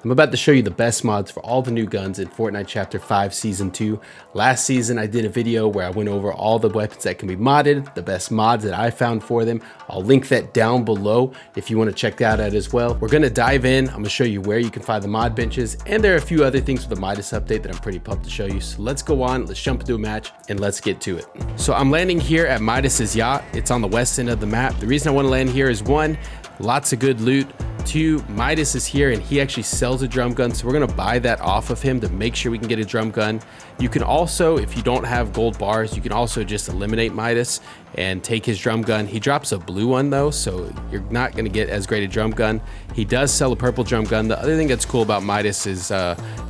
I'm about to show you the best mods for all the new guns in Fortnite Chapter 5 Season 2. Last season I did a video where I went over all the weapons that can be modded, the best mods that I found for them. I'll link that down below if you want to check that out as well. We're going to dive in. I'm going to show you where you can find the mod benches, and there are a few other things with the Midas update that I'm pretty pumped to show you. So let's go on, let's jump into a match, and let's get to it. So I'm landing here at Midas's yacht. It's on the west end of the map. The reason I want to land here is one, lots of good loot. Two, Midas is here and he actually sells a drum gun, so we're gonna buy that off of him to make sure we can get a drum gun. You can also, if you don't have gold bars, you can also just eliminate Midas and take his drum gun. He drops a blue one though, so you're not gonna get as great a drum gun. He does sell a purple drum gun. The other thing that's cool about Midas's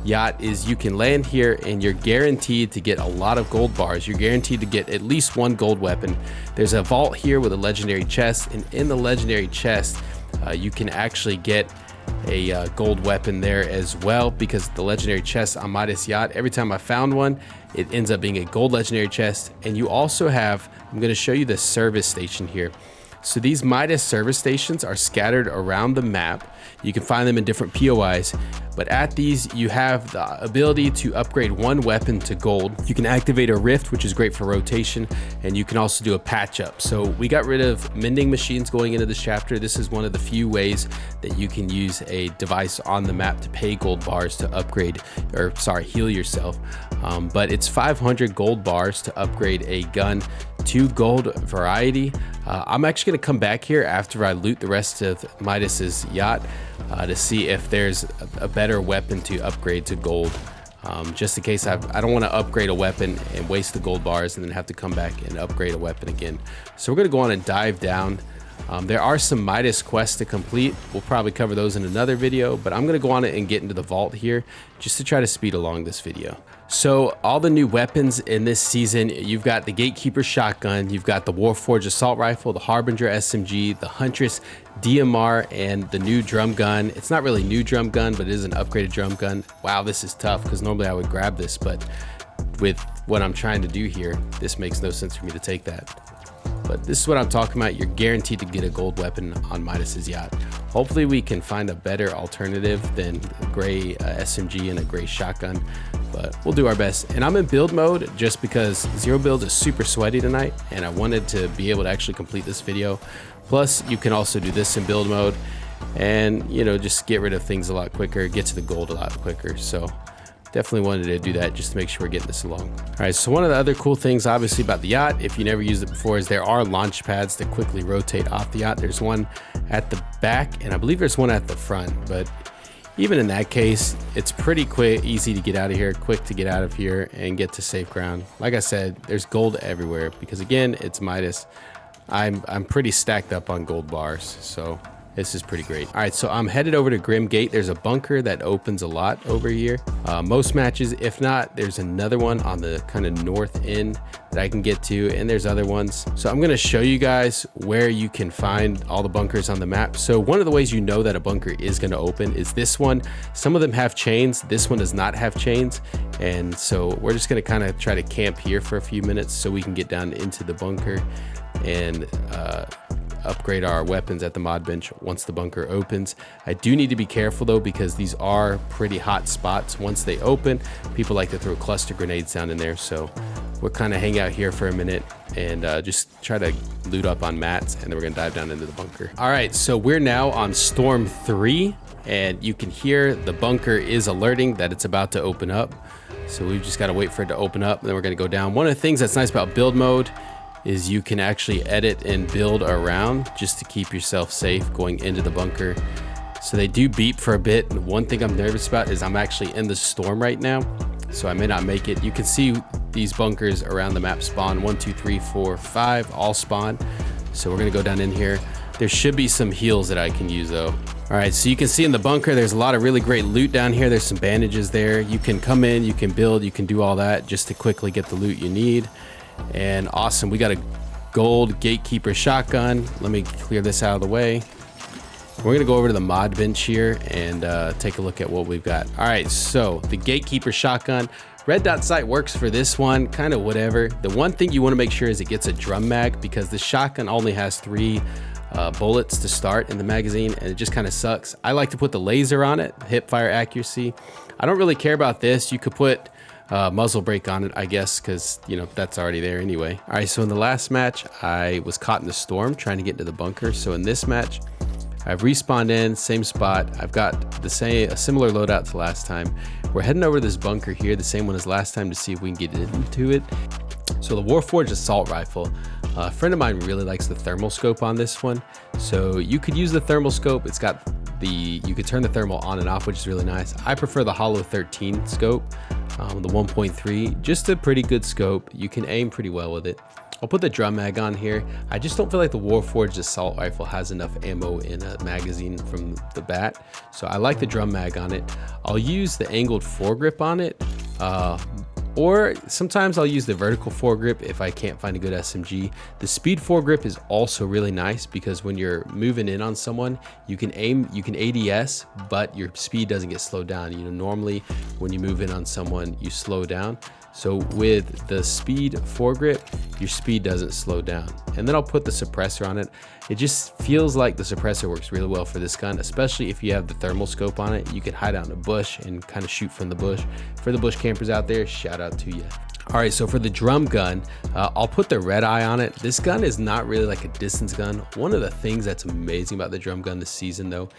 yacht is you can land here and you're guaranteed to get a lot of gold bars. You're guaranteed to get at least one gold weapon. There's a vault here with a legendary chest, and in the legendary chest you can actually get a gold weapon there as well, because the legendary chest on Midas yacht, every time I found one, it ends up being a gold legendary chest. And you also have, I'm going to show you the service station here. So these Midas service stations are scattered around the map. You can find them in different POIs, but at these you have the ability to upgrade one weapon to gold. You can activate a rift, which is great for rotation, and you can also do a patch up. So we got rid of mending machines going into this chapter. This is one of the few ways that you can use a device on the map to pay gold bars to upgrade, or sorry, heal yourself. But it's 500 gold bars to upgrade a gun to gold variety. I'm actually going to come back here after I loot the rest of Midas's yacht to see if there's a better weapon to upgrade to gold, just in case I don't want to upgrade a weapon and waste the gold bars and then have to come back and upgrade a weapon again. So we're going to go on and dive down. There are some Midas quests to complete. We'll probably cover those in another video, but I'm going to go on it and get into the vault here just to try to speed along this video. So all the new weapons in this season, you've got the Gatekeeper Shotgun, you've got the Warforged Assault Rifle, the Harbinger SMG, the Huntress DMR, and the new drum gun. It's not really new drum gun, but it is an upgraded drum gun. Wow, this is tough because normally I would grab this, but with what I'm trying to do here, this makes no sense for me to take that. But this is what I'm talking about. You're guaranteed to get a gold weapon on Midas's yacht. Hopefully we can find a better alternative than a gray SMG and a gray shotgun, but we'll do our best. And I'm in build mode just because zero build is super sweaty tonight, and I wanted to be able to actually complete this video. Plus you can also do this in build mode and, you know, just get rid of things a lot quicker, get to the gold a lot quicker. So definitely wanted to do that just to make sure we're getting this along. All right, so one of the other cool things obviously about the yacht, if you never used it before, is there are launch pads that quickly rotate off the yacht. There's one at the back and I believe there's one at the front, but even in that case, it's pretty quick, easy to get out of here, quick to get out of here and get to safe ground. Like I said, there's gold everywhere because again, it's Midas. I'm pretty stacked up on gold bars, so this is pretty great. All right, so I'm headed over to Grim Gate. There's a bunker that opens a lot over here. Most matches, if not, there's another one on the kind of north end that I can get to, and there's other ones. So I'm gonna show you guys where you can find all the bunkers on the map. So one of the ways you know that a bunker is gonna open is this one. Some of them have chains. This one does not have chains. And so we're just gonna kind of try to camp here for a few minutes so we can get down into the bunker and upgrade our weapons at the mod bench once the bunker opens. I do need to be careful though, because these are pretty hot spots. Once they open, people like to throw cluster grenades down in there, so we'll kind of hang out here for a minute and just try to loot up on mats, and then we're gonna dive down into the bunker. All right, so we're now on storm 3 and you can hear the bunker is alerting that it's about to open up, so we've just got to wait for it to open up and then we're going to go down. One of the things that's nice about build mode is you can actually edit and build around just to keep yourself safe going into the bunker. So they do beep for a bit. And one thing I'm nervous about is I'm actually in the storm right now, so I may not make it. You can see these bunkers around the map spawn. 1, 2, 3, 4, 5 all spawn. So we're gonna go down in here. There should be some heals that I can use though. All right, so you can see in the bunker, there's a lot of really great loot down here. There's some bandages there. You can come in, you can build, you can do all that just to quickly get the loot you need. And awesome, we got a gold Gatekeeper Shotgun. Let me clear this out of the way. We're gonna go over to the mod bench here and take a look at what we've got. All right, so the Gatekeeper Shotgun, red dot sight works for this one, kind of whatever. The one thing you want to make sure is it gets a drum mag, because the shotgun only has 3 bullets to start in the magazine, and it just kind of sucks. I like to put the laser on it, hip fire accuracy. I don't really care about this. You could put muzzle brake on it, I guess, because you know that's already there anyway. All right, so in the last match I was caught in the storm trying to get into the bunker. So in this match I've respawned in same spot. I've got a similar loadout to last time. We're heading over to this bunker here, the same one as last time, to see if we can get into it. So the Warforged Assault Rifle, a friend of mine really likes the thermal scope on this one. So you could use the thermal scope. It's got you could turn the thermal on and off, which is really nice. I prefer the Hollow 13 scope, the 1.3, just a pretty good scope. You can aim pretty well with it. I'll put the drum mag on here. I just don't feel like the Warforged Assault Rifle has enough ammo in a magazine from the bat, so I like the drum mag on it. I'll use the angled foregrip on it, or sometimes I'll use the vertical foregrip if I can't find a good SMG. The speed foregrip is also really nice because when you're moving in on someone, you can aim, you can ADS, but your speed doesn't get slowed down. You know, normally when you move in on someone, you slow down. So with the speed foregrip, your speed doesn't slow down. And then I'll put the suppressor on it. It just feels like the suppressor works really well for this gun, especially if you have the thermal scope on it. You can hide out in a bush and kind of shoot from the bush. For the bush campers out there, shout out to you. All right, so for the drum gun, I'll put the red eye on it. This gun is not really like a distance gun. One of the things that's amazing about the drum gun this season though,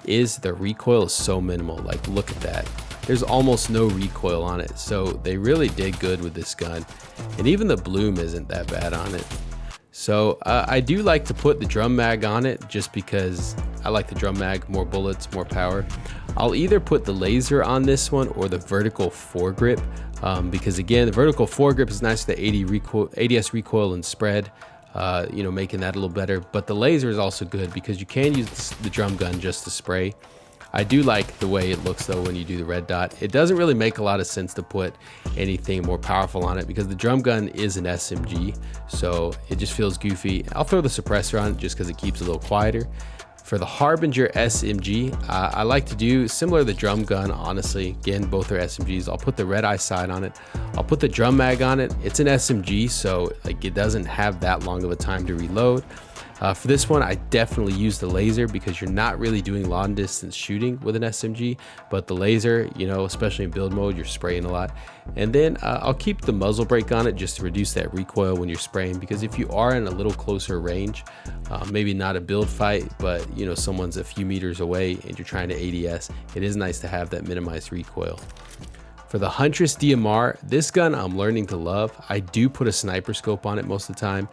is the recoil is so minimal. Like, look at that. There's almost no recoil on it. So they really did good with this gun. And even the bloom isn't that bad on it. So I do like to put the drum mag on it just because I like the drum mag, more bullets, more power. I'll either put the laser on this one or the vertical foregrip, because again, the vertical foregrip is nice with the ADS recoil and spread, you know, making that a little better. But the laser is also good because you can use the drum gun just to spray. I do like the way it looks though when you do the red dot. It doesn't really make a lot of sense to put anything more powerful on it because the drum gun is an SMG, so it just feels goofy. I'll throw the suppressor on it just because it keeps it a little quieter. For the Harbinger SMG, I like to do similar to the drum gun, honestly. Again, both are SMGs. I'll put the red eye sight on it. I'll put the drum mag on it. It's an SMG, so like it doesn't have that long of a time to reload. For this one, I definitely use the laser because you're not really doing long distance shooting with an SMG, but the laser, you know, especially in build mode, you're spraying a lot. And then I'll keep the muzzle brake on it just to reduce that recoil when you're spraying, because if you are in a little closer range, maybe not a build fight, but you know, someone's a few meters away and you're trying to ADS, it is nice to have that minimized recoil. For the Huntress DMR, this gun I'm learning to love. I do put a sniper scope on it most of the time,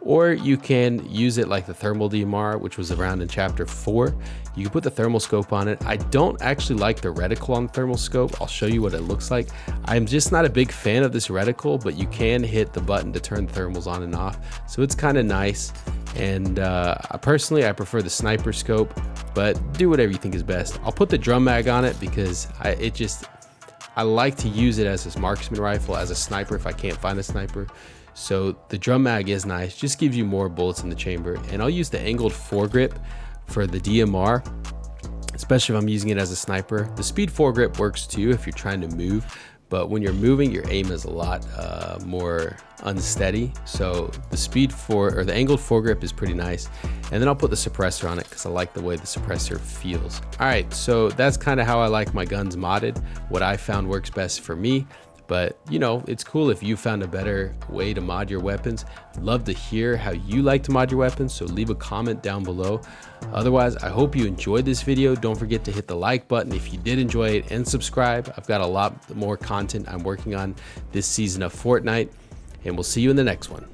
or you can use it like the thermal DMR, which was around in chapter 4. You can put the thermal scope on it. I don't actually like the reticle on the thermal scope. I'll show you what it looks like. I'm just not a big fan of this reticle, but you can hit the button to turn thermals on and off. So it's kind of nice. And personally, I prefer the sniper scope, but do whatever you think is best. I'll put the drum mag on it because I like to use it as this marksman rifle, as a sniper if I can't find a sniper. So the drum mag is nice, just gives you more bullets in the chamber. And I'll use the angled foregrip for the DMR, especially if I'm using it as a sniper. The speed foregrip works too if you're trying to move, but when you're moving, your aim is a lot more unsteady. So the angled foregrip is pretty nice. And then I'll put the suppressor on it because I like the way the suppressor feels. All right, so that's kind of how I like my guns modded, what I found works best for me. But you know, it's cool if you found a better way to mod your weapons. I'd love to hear how you like to mod your weapons, so leave a comment down below. Otherwise, I hope you enjoyed this video. Don't forget to hit the like button if you did enjoy it, and subscribe. I've got a lot more content I'm working on this season of Fortnite, and we'll see you in the next one.